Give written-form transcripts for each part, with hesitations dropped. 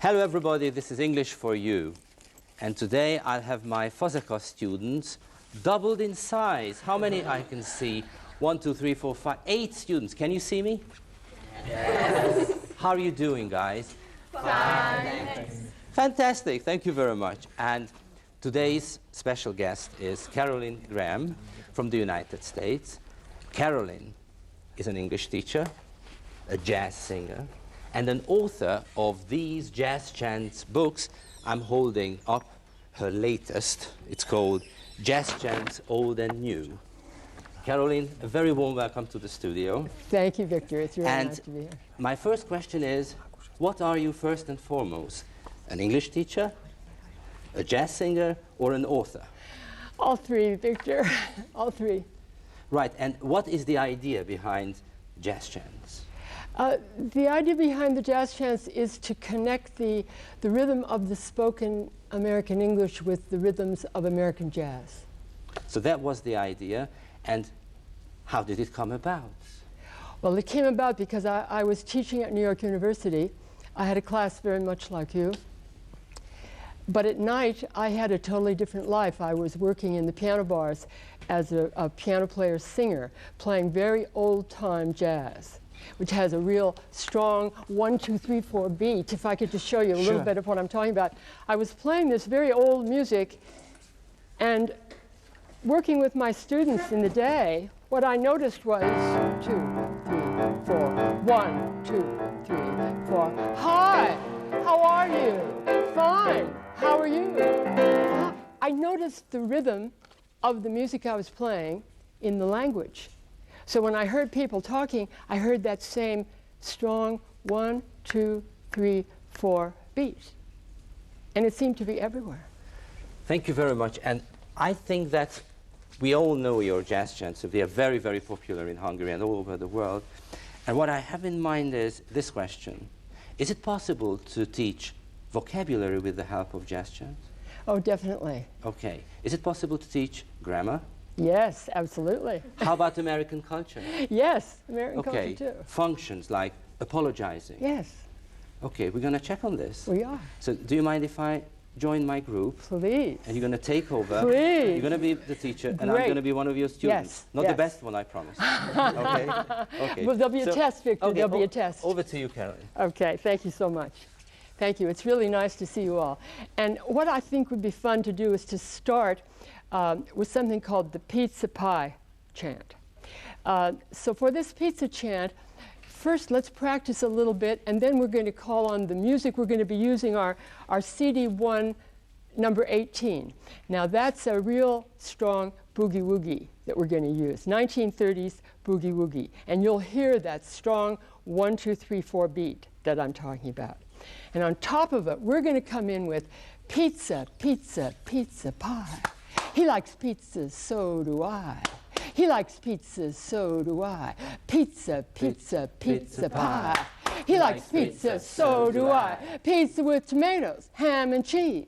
Hello everybody, this is English for You. And today I'll have my Fazekas students doubled in size. How many I can see? 1, 2, 3, 4, 5, 8 students. Can you see me? Yes. How are you doing, guys? Fine. Fantastic, thank you very much. And today's special guest is Carolyn Graham from the United States. Carolyn is an English teacher, a jazz singer, and an author of these jazz chants books. I'm holding up her latest. It's called Jazz Chants Old and New. Carolyn, a very warm welcome to the studio. Thank you, Victor. It's really nice to be here. My first question is, what are you first and foremost? An English teacher, a jazz singer, or an author? All three, Victor. All three. Right, and what is the idea behind jazz chants? The idea behind the jazz chants is to connect the rhythm of the spoken American English with the rhythms of American jazz. So that was the idea, and how did it come about? Well, it came about because I was teaching at New York University. I had a class very much like you. But at night, I had a totally different life. I was working in the piano bars as a piano player singer, playing very old-time jazz, which has a real strong 1, 2, 3, 4 beat. If I could just show you a little bit of what I'm talking about. I was playing this very old music and working with my students in the day. What I noticed was 2, 3, 4, 1, 2, 3, 4. Hi, how are you? Fine, how are you? I noticed the rhythm of the music I was playing in the language. So when I heard people talking, I heard that same strong 1, 2, 3, 4 beat. And it seemed to be everywhere. Thank you very much. And I think that we all know your jazz chants. They are very, very popular in Hungary and all over the world. And what I have in mind is this question. Is it possible to teach vocabulary with the help of jazz chants? Oh, definitely. Okay. Is it possible to teach grammar? Yes, absolutely. How about American culture? Yes, American culture too. Functions like apologizing. Yes. Okay, we're going to check on this. We are. So do you mind if I join my group? Please. And you're going to take over. Please. You're going to be the teacher, and I'm going to be one of your students. Yes. Not the best one, I promise. Okay? Okay. Well, there'll be a test, Victor. Okay, There'll be a test. Over to you, Carolyn. Okay, thank you so much. Thank you. It's really nice to see you all. And what I think would be fun to do is to start with something called the pizza pie chant. So for this pizza chant, first let's practice a little bit, and then we're going to call on the music. We're going to be using our CD1 number 18. Now that's a real strong boogie woogie that we're going to use, 1930s boogie woogie. And you'll hear that strong 1, 2, 3, 4 beat that I'm talking about. And on top of it, we're going to come in with pizza, pizza, pizza pie. He likes pizzas, so do I. He likes pizzas, so do I. Pizza, pizza, pizza pie. He likes pizza, so do I. Pizza with tomatoes, ham and cheese.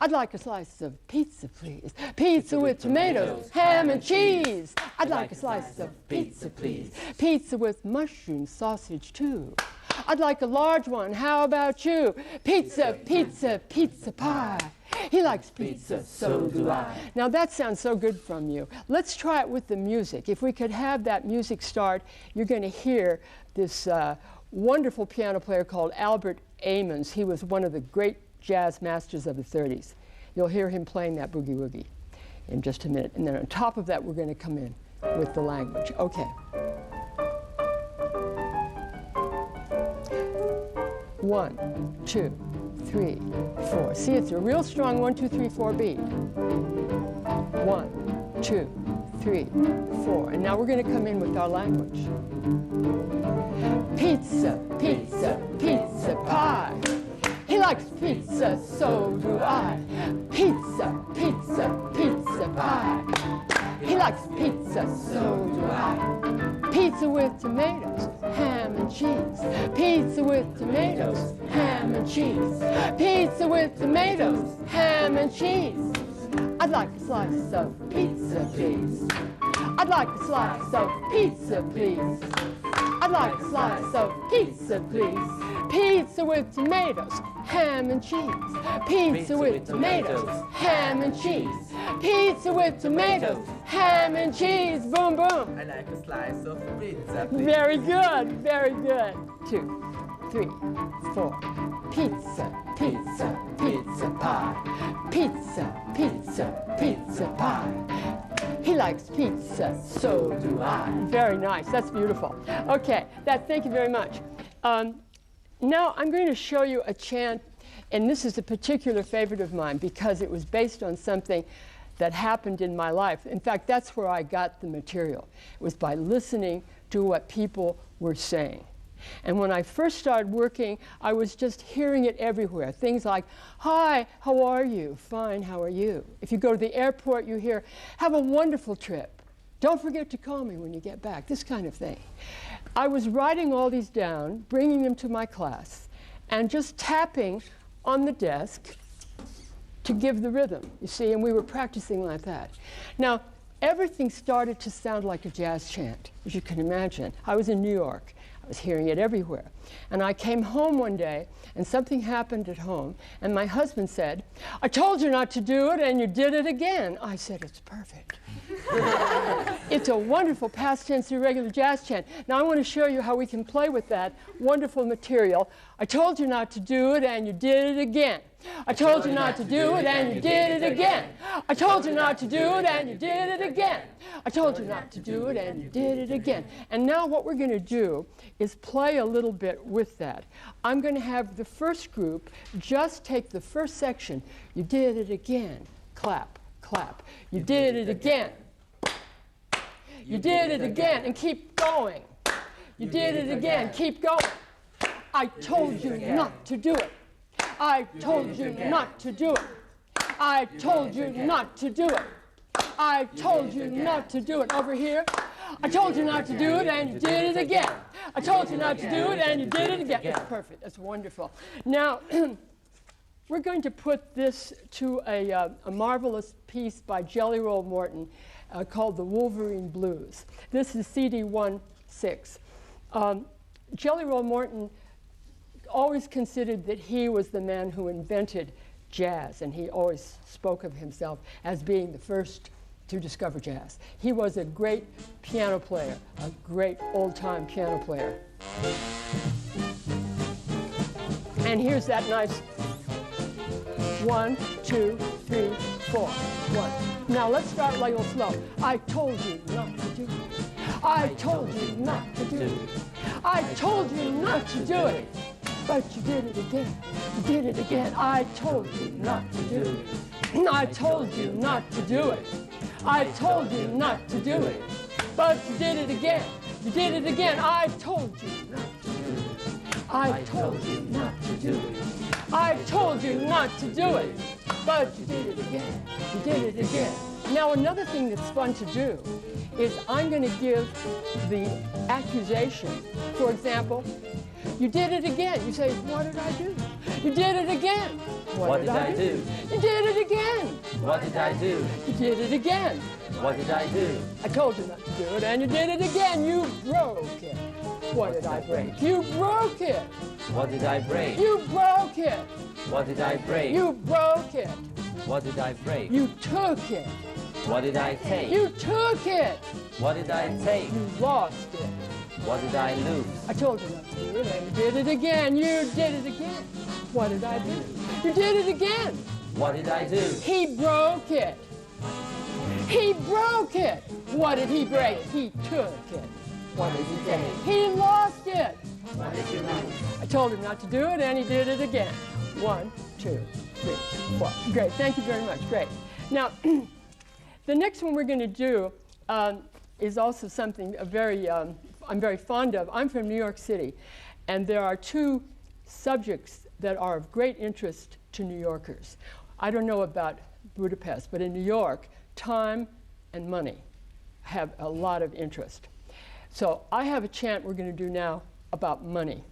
I'd like a slice of pizza, please. Pizza with tomatoes, ham and cheese. I'd like a slice of pizza, please. Pizza with mushroom sausage, too. I'd like a large one. How about you? Pizza, pizza, pizza pie. He likes pizza, so do I. Now that sounds so good from you. Let's try it with the music. If we could have that music start, you're going to hear this wonderful piano player called Albert Amons. He was one of the great jazz masters of the 30s. You'll hear him playing that boogie woogie in just a minute. And then on top of that, we're going to come in with the language. Okay. 1, 2, 3, 4. See, it's a real strong 1, 2, 3, 4 beat. 1, 2, 3, 4. And now we're going to come in with our language. Pizza, pizza, pizza pie. He likes pizza, so do I. Pizza, pizza, pizza pie. He likes pizza, so do I. Pizza with tomatoes, ham and cheese. Pizza with tomatoes, ham and cheese. Pizza with tomatoes, ham and cheese. I'd like a slice of pizza, please. I'd like a slice of pizza, please. I'd like a slice of pizza, please. Pizza with tomatoes, ham and cheese. Pizza with tomatoes, ham and cheese. Pizza with tomatoes, ham and cheese. Boom, boom. I like a slice of pizza, please. Very good, very good. 2, 3, 4. Pizza, pizza, pizza pie. Pizza, pizza, pizza pie. He likes pizza, so do I. Very nice, that's beautiful. Okay, thank you very much. Now I'm going to show you a chant, and this is a particular favorite of mine because it was based on something that happened in my life. In fact, that's where I got the material. It was by listening to what people were saying. And when I first started working, I was just hearing it everywhere. Things like, hi, how are you? Fine, how are you? If you go to the airport, you hear, have a wonderful trip. Don't forget to call me when you get back, this kind of thing. I was writing all these down, bringing them to my class, and just tapping on the desk to give the rhythm, you see, and we were practicing like that. Now, everything started to sound like a jazz chant, as you can imagine. I was in New York. I was hearing it everywhere. And I came home one day, and something happened at home, and my husband said, I told you not to do it, and you did it again. I said, it's perfect. It's a wonderful past tense irregular jazz chant. Now I want to show you how we can play with that wonderful material. I told you not to do it, and you did it again. I told you not to do it, and you did it again. I told you not to do it, and you did it again. I told you not to do it, and you did it again. And now what we're going to do is play a little bit with that. I'm going to have the first group just take the first section. You did it again. Clap, clap. You did it again. You did it again, and keep going. You did it again, keep going. I told you not to do it. I told you not to do it. I told you not to do it. I told you not to do it. Over here. I told you not to do it, and you did it again. I told you not to do it, and you did it again. It's perfect. That's wonderful. Now, we're going to put this to a marvelous piece by Jelly Roll Morton called The Wolverine Blues. This is CD 1/6. Jelly Roll Morton always considered that he was the man who invented jazz, and he always spoke of himself as being the first to discover jazz. He was a great piano player, a great old-time piano player. And here's that nice 1, 2, 3, 4, 1. Now let's start like a little slow. I told you not to do it. I told you not to do it. I told you not to do it. But you did it again. You did it again. I told you not to do it. I told you not to do it. I told you not to do it. But you did it again. You did it again. I told you not to do it. I told you not to do it. I told you not to do it. But you did it again. You did it again. Now another thing that's fun to do is I'm going to give the accusation. For example, you did it again. You say, what did I do? You did it again. What did I do? You did it again. What did I do? You did it again. What did I do? I told you not to do it, and you did it again. You broke it. What did I break? You broke it. What did I break? You broke it. What did I break? You broke it. What did I break? You took it. What did I take? You took it. What did I take? You lost it. What did I lose? I told you not to do it, and you did it again. You did it again. What did I do? You did it again. What did I do? He broke it. He broke it. What did he break? He took it. What did he take? He lost it. What did you lose? I told him not to do it, and he did it again. 1, 2, 3, 4. Great. Thank you very much. Great. Now, the next one we're going to do is also something I'm very fond of. I'm from New York City, and there are two subjects that are of great interest to New Yorkers. I don't know about Budapest, but in New York, time and money have a lot of interest. So I have a chant we're going to do now about money.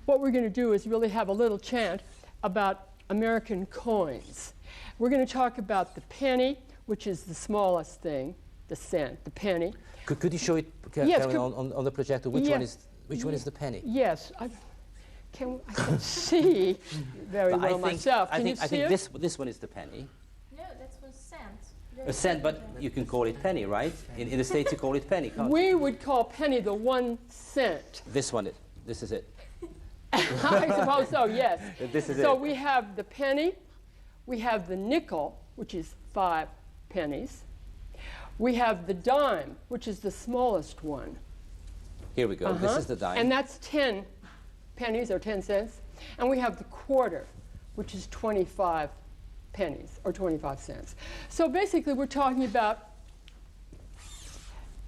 What we're going to do is really have a little chant about American coins. We're going to talk about the penny, which is the smallest thing, the cent, the penny. Could you show it, Yes, Carolyn, on the projector? Which yes. one is Which one is the penny? Yes. I can see very well myself. Can you see I think it? this one is the penny. No, that's for cent. A cent, but you can call it penny, right? In the States, you call it penny, can't you? We would call penny the 1 cent. This one, this is it. I suppose so, yes. This is So it. we have the penny, we have the nickel, which is 5 pennies. We have the dime, which is the smallest one. Here we go. This is the dime. And that's 10 pennies or 10 cents. And we have the quarter, which is 25 pennies or 25 cents. So basically, we're talking about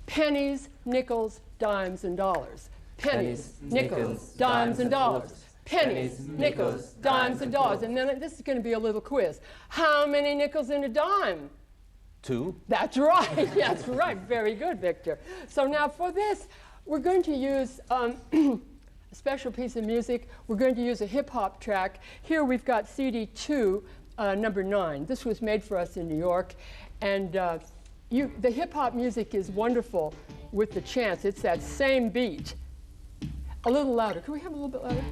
pennies, nickels, dimes, and dollars. Pennies, nickels, dimes, and dollars. Pennies, nickels, dimes, and dollars. And then this is going to be a little quiz. How many nickels in a dime? 2. That's right. That's right. Very good, Victor. So now for this, we're going to use a special piece of music. We're going to use a hip-hop track. Here we've got CD 2, number 9. This was made for us in New York. And the hip-hop music is wonderful with the chants. It's that same beat. A little louder. Can we have a little bit louder?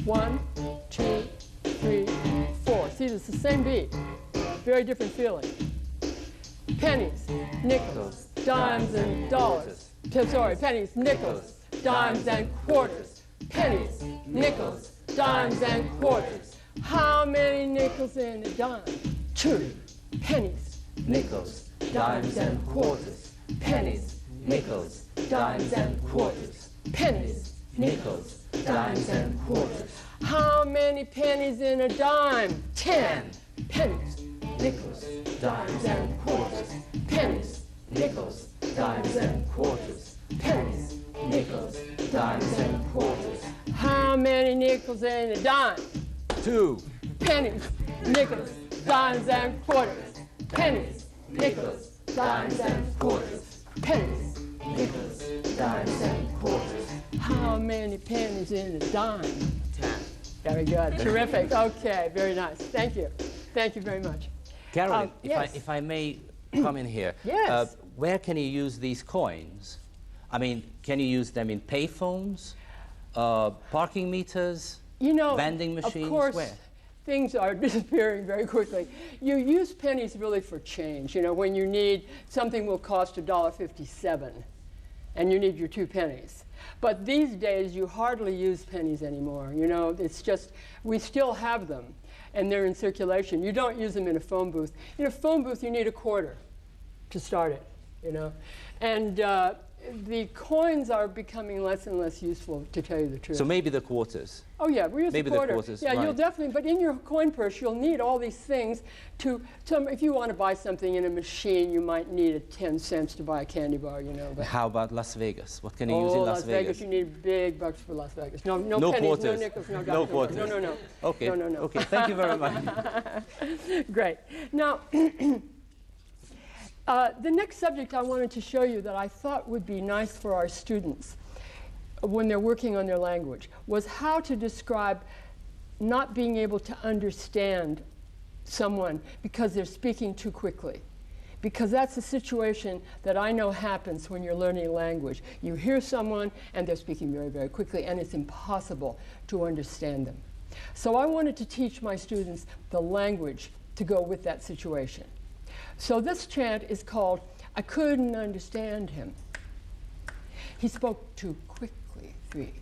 One, 2, 3, 4. See, it's the same beat. Very different feeling. Pennies, nickels, dimes, and dollars. Sorry, pennies, nickels, dimes, and quarters. Pennies, nickels, dimes, and quarters. How many nickels in a dime? 2. Pennies, nickels, dimes, and quarters. Pennies, nickels, dimes, and quarters. Pennies, nickels, dimes, and quarters. How many pennies in a dime? 10. Pennies, nickels, dimes, and quarters. Pennies, nickels, dimes, and quarters. Pennies, nickels, dimes, and quarters. How many nickels in a dime? 2. Pennies, nickels, dimes, and quarters. Pennies, nickels, dimes, and quarters. Pennies, nickels, dimes, and quarters. How many pennies in a dime? 10. Very good. Terrific. Okay, very nice. Thank you. Thank you very much. Carolyn, yes. if I may come in here. Yes. Where can you use these coins? I mean, can you use them in payphones, parking meters, You know, vending machines? of course, Where? things are disappearing very quickly. You use pennies really for change. You know, when you need something will cost $1.57, and you need your 2 pennies. But these days, you hardly use pennies anymore. You know, it's just, we still have them, and they're in circulation. You don't use them in a phone booth. In a phone booth, you need a quarter to start it, you know. And the coins are becoming less and less useful, to tell you the truth. So maybe the quarters. Oh yeah, we use Maybe a the quarter. quarters, Yeah, you'll right. definitely, but in your coin purse, you'll need all these things to if you want to buy something in a machine, you might need 10 cents to buy a candy bar, you know. But How about Las Vegas? What can you use in Las Vegas? you need big bucks for Las Vegas. No No pennies, quarters. no nickels, no No dollars. quarters. No. Okay. No. Okay. Thank you very much. Great. Now, the next subject I wanted to show you that I thought would be nice for our students when they're working on their language was how to describe not being able to understand someone because they're speaking too quickly. Because that's a situation that I know happens when you're learning a language. You hear someone and they're speaking very, very quickly, and it's impossible to understand them. So I wanted to teach my students the language to go with that situation. So this chant is called, I couldn't understand him. He spoke too quickly, 3,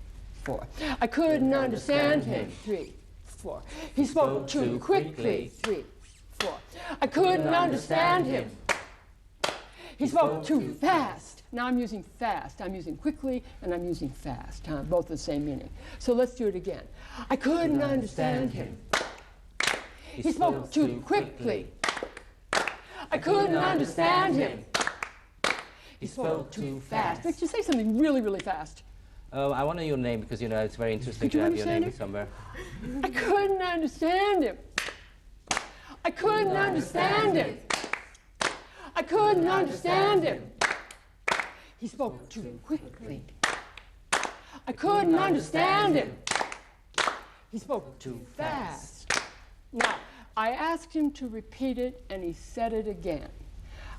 4. I couldn't understand him, 3, 4. He spoke too quickly, 3, 4. I couldn't understand him. He spoke too fast. Now I'm using fast. I'm using quickly and I'm using fast, both the same meaning. So let's do it again. I couldn't understand him. He spoke too quickly. I couldn't understand him. He spoke too fast. Victor, say something really, really fast. I want to know your name because, you know, it's very interesting to have your name somewhere. I couldn't understand him. I couldn't understand him. I couldn't understand him. He spoke too quickly. I couldn't understand him. He spoke too fast. Now, I asked him to repeat it, and he said it again.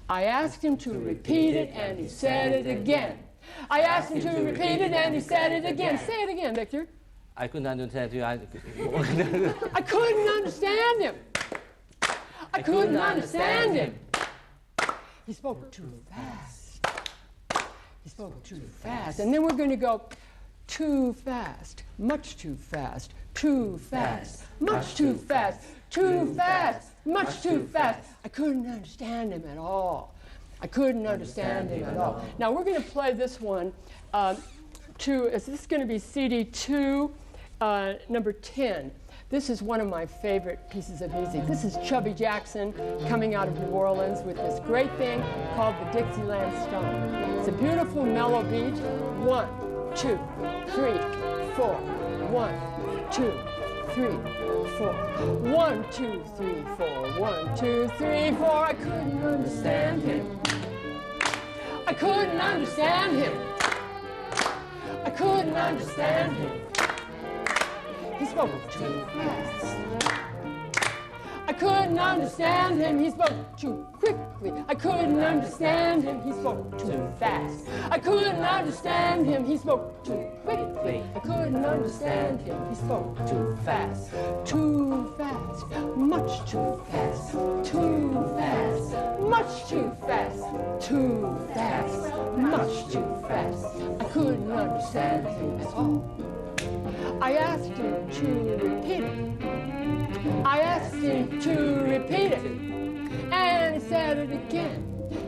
I asked him to repeat it, and he said it again. I asked him to repeat it, and he said it again. Say it again, Victor. I couldn't understand you. I couldn't understand him. I couldn't understand him. He spoke too fast. He spoke too fast. And then we're going to go too fast, much too fast, too fast, much too fast, too fast, much too fast. I couldn't understand him at all. I couldn't understand him at all. Now we're going to play this one. This is going to be CD 2, number 10. This is one of my favorite pieces of music. This is Chubby Jackson coming out of New Orleans with this great thing called the Dixieland Stone. It's a beautiful mellow beat. 1, 2, 3, 4. 1, 2, 3, 4. 1, 2, 3, 4. 1, 2, 3, 4. I couldn't understand him. I couldn't understand him. I couldn't understand him. He spoke too fast. I couldn't understand him. He spoke too quickly. I couldn't understand him. He spoke too fast. I couldn't understand him. He spoke too quickly. I couldn't understand him. He spoke too fast. Too fast. Much too fast. Too fast. Much too fast. Too fast. Much too fast. I couldn't understand him at all. I asked him to repeat it. I asked him to repeat it. And he said it again.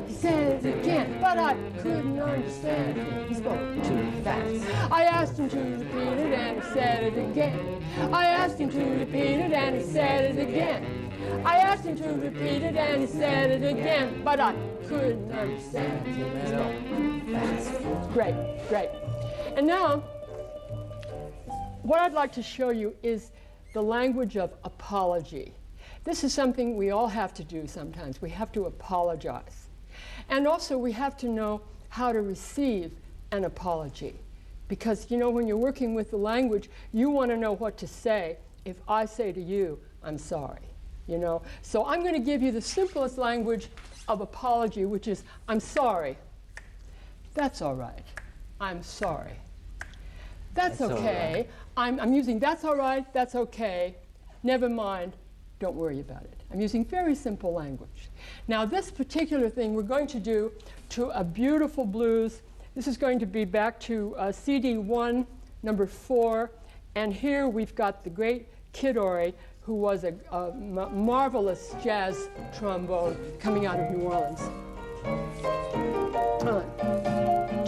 He said it again. But I couldn't understand him. He spoke too fast. I asked him to repeat it and he said it again. I asked him to repeat it and he said it again. I asked him to repeat it and he said it again. But I couldn't understand him. He spoke too fast. Great, great. And now, what I'd like to show you is the language of apology. This is something we all have to do sometimes. We have to apologize. And also we have to know how to receive an apology. Because, you know, when you're working with the language, you want to know what to say if I say to you, I'm sorry. You know? So I'm going to give you the simplest language of apology, which is, I'm sorry. That's all right. I'm sorry. That's okay. I'm using that's all right, that's okay, never mind, don't worry about it. I'm using very simple language. Now this particular thing we're going to do to a beautiful blues. This is going to be back to CD 1, number 4, and here we've got the great Kid Ory, who was a marvelous jazz trombone coming out of New Orleans.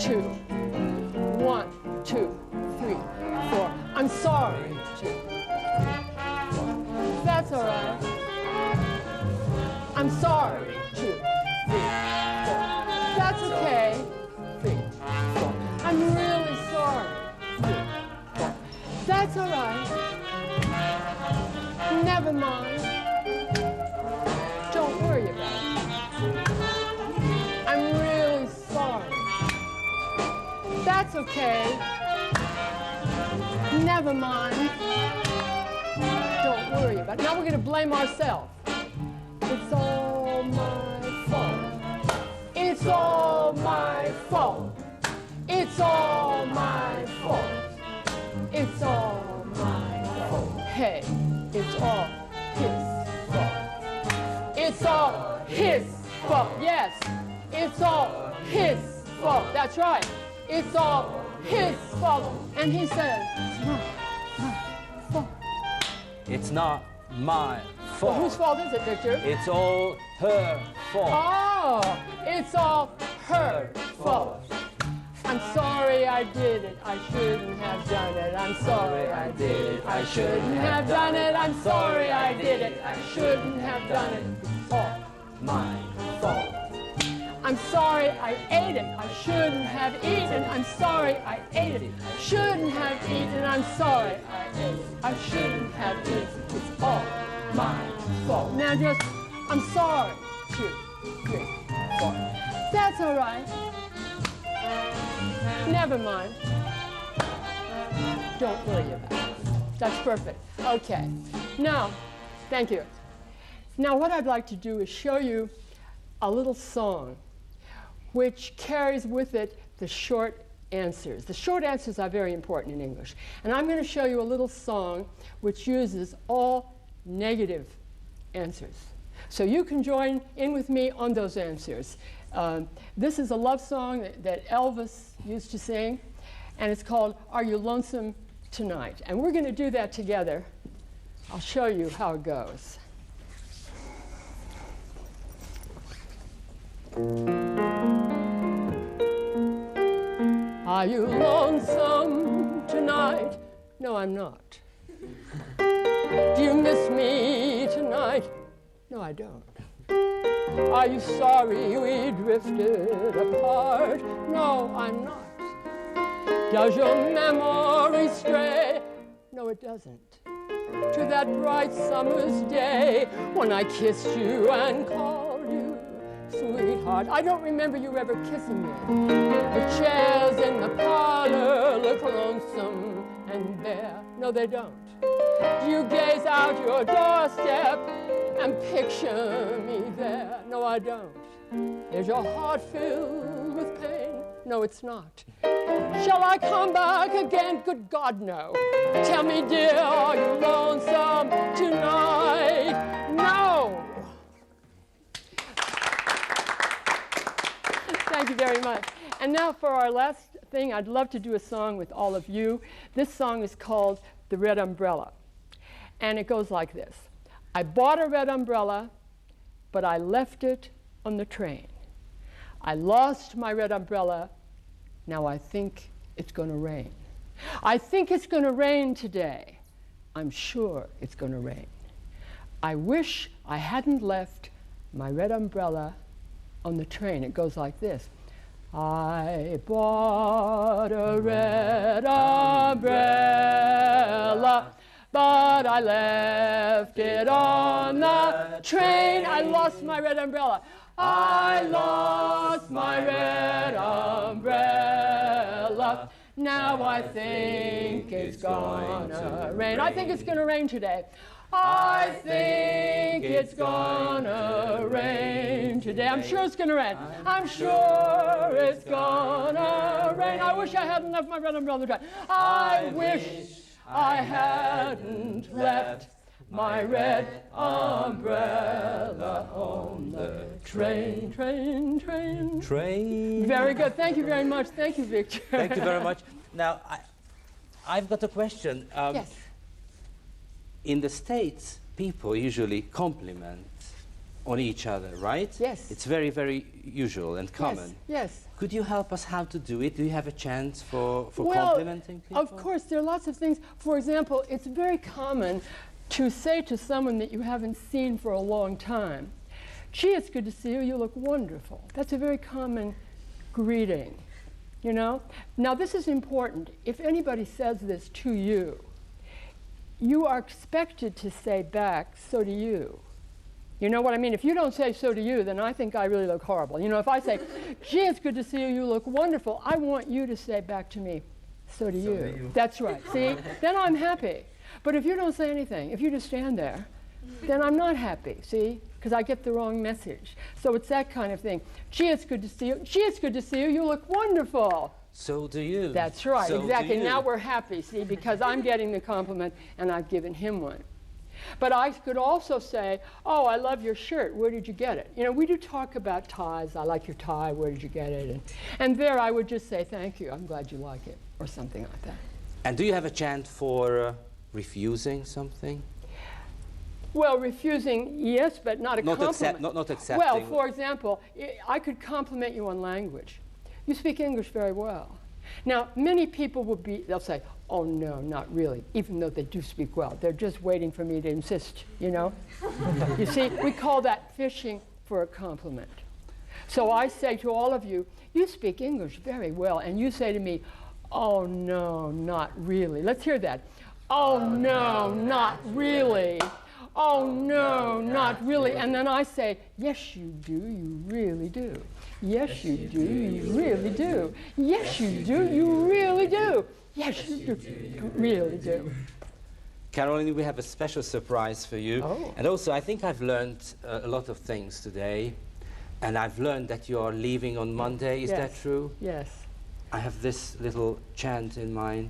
2, 1, 2, 3, 4. I'm sorry. 2, 4. That's all right. I'm sorry. 2, 3, 4. That's okay. 3, 4. I'm really sorry. 3, 4. That's all right. Never mind. Don't worry about it. I'm really sorry. That's okay. Never mind. Don't worry about it. Now we're going to blame ourselves. It's all my fault. It's all my fault. It's all my fault. It's all my fault. Hey, it's all his fault. It's all his fault. Yes, it's all his fault. That's right. It's all his fault. And he says, it's not my fault. It's not my fault. Well, whose fault is it, Victor? It's all her fault. Oh, it's all her fault. I'm sorry I did it. I shouldn't have done it. I'm sorry I did it. I shouldn't have done it. I'm sorry I did it. I shouldn't have done it. It's all my fault. I'm sorry I ate it. I shouldn't have eaten. I'm sorry I ate it. I shouldn't have eaten. I'm sorry I ate it. I shouldn't have eaten. It's all my fault. Now just, I'm sorry. 2, 3, 4. That's all right. Never mind. Don't worry about it. That's perfect. Okay. Now, thank you. Now what I'd like to do is show you a little song which carries with it the short answers. The short answers are very important in English. And I'm going to show you a little song which uses all negative answers. So you can join in with me on those answers. This is a love song that Elvis used to sing, and it's called Are You Lonesome Tonight? And we're going to do that together. I'll show you how it goes. Are you lonesome tonight? No, I'm not. Do you miss me tonight? No, I don't. Are you sorry we drifted apart? No, I'm not. Does your memory stray? No, it doesn't. To that bright summer's day when I kissed you and called you sweetheart. I don't remember you ever kissing me. The chairs in the parlor look lonesome and bare. No, they don't. Do you gaze out your doorstep and picture me there? No, I don't. Is your heart filled with pain? No, it's not. Shall I come back again? Good God, no. Tell me, dear, are you lonesome tonight? No. Thank you very much. And now for our last thing, I'd love to do a song with all of you. This song is called The Red Umbrella. And it goes like this. I bought a red umbrella, but I left it on the train. I lost my red umbrella. Now I think it's going to rain. I think it's going to rain today. I'm sure it's going to rain. I wish I hadn't left my red umbrella on the train. It goes like this. I bought a red umbrella, but I left it on the train. I lost my red umbrella. I lost my red umbrella. Now I think it's gonna rain. I think it's gonna rain today. I think it's gonna rain today. I'm sure it's gonna rain. I'm sure it's gonna rain. I wish I hadn't left my red umbrella. I wish I hadn't left my red umbrella on the train. Very good. Thank you very much. Thank you, Victor. Thank you very much. Now, I've got a question. Yes. In the States, people usually compliment on each other, right? Yes. It's very, very usual and common. Yes. Could you help us how to do it? Do you have a chance for Well, complimenting people? of course, there are lots of things. For example, it's very common to say to someone that you haven't seen for a long time, gee, it's good to see you, you look wonderful. That's a very common greeting, you know? Now, this is important. If anybody says this to you, you are expected to say back, so do you. You know what I mean? If you don't say so do you, then I think I really look horrible. You know, if I say, gee, it's good to see you, you look wonderful, I want you to say back to me, so do you. That's right. See? Then I'm happy. But if you don't say anything, if you just stand there, then I'm not happy, see? Because I get the wrong message. So it's that kind of thing. Gee, it's good to see you. Gee, it's good to see you. You look wonderful. So do you. That's right, so exactly. Now we're happy, see, because I'm getting the compliment and I've given him one. But I could also say, oh, I love your shirt. Where did you get it? You know, we do talk about ties. I like your tie. Where did you get it? And there I would just say, thank you. I'm glad you like it, or something like that. And do you have a chant for refusing something? Well, refusing, yes, but not a compliment. Not accepting. Well, for example, I could compliment you on language. You speak English very well. Now, many people they'll say, oh, no, not really, even though they do speak well. They're just waiting for me to insist, you know? You see, we call that fishing for a compliment. So I say to all of you, you speak English very well, and you say to me, oh, no, not really. Let's hear that. Oh, no, not really. Oh, no, not really. And then I say, yes, you do, you really do. Yes, you do, you really do. Yes, you do, you really do. Yes, you do, you really do. Carolyn, we have a special surprise for you. Oh. And also, I think I've learned a lot of things today. And I've learned that you are leaving on Monday. Is that Yes. true? Yes. I have this little chant in mind.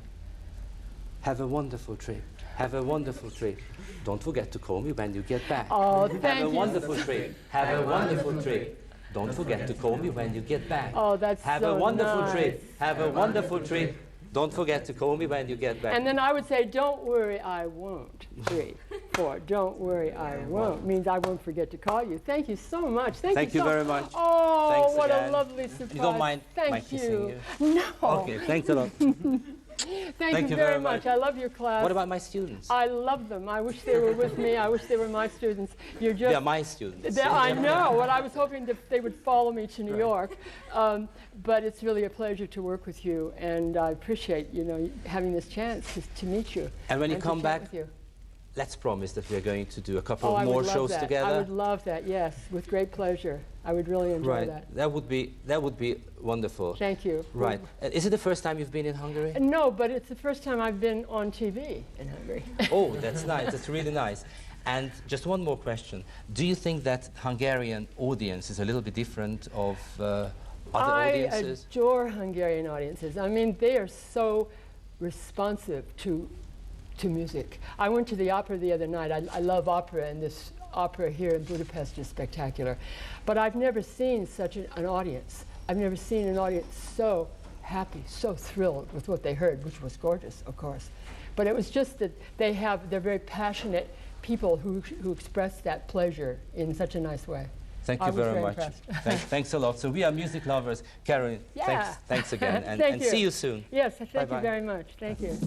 Have a wonderful trip. Have a wonderful trip. Don't forget to call me when you get back. Oh, Have thank a you. wonderful trip. Have a wonderful trip. Don't forget to call me when you get back. Oh, that's Have so a wonderful nice. trip. Have a wonderful trip. Don't forget to call me when you get back. And then I would say, don't worry, I won't. 3, 4, don't worry, I won't. Means I won't forget to call you. Thank you so much. Thank you very much. Oh, Thanks what again. a lovely surprise. You don't mind Thank my you. kissing No. Okay, thanks a lot. Thank you very much. I love your class. What about my students? I love them. I wish they were with me. I wish they were my students. You're just. They are my students. I know. What I was hoping that they would follow me to New York, but it's really a pleasure to work with you, and I appreciate having this chance to meet you. And when you to come chat back, with you. let's promise that we are going to do a couple Oh, of I more would love shows that. together. I would love that. Yes, with great pleasure. I would really enjoy Right. that. That would be wonderful. Thank you. Right. Is it the first time you've been in Hungary? No, but it's the first time I've been on TV in Hungary. Oh, that's nice. That's really nice. And just one more question. Do you think that Hungarian audience is a little bit different of other audiences? I adore Hungarian audiences. I mean, they are so responsive to music. I went to the opera the other night. I love opera, and this opera here in Budapest is spectacular. But I've never seen such an audience. I've never seen an audience so happy, so thrilled with what they heard, which was gorgeous, of course. But it was just that they're very passionate people who express that pleasure in such a nice way. Thank I you was very much. impressed. Thanks a lot. So we are music lovers. Carolyn, Yeah. thanks again. And, Thank and you. see you soon. Yes, thank Bye-bye. you very much. Thank you.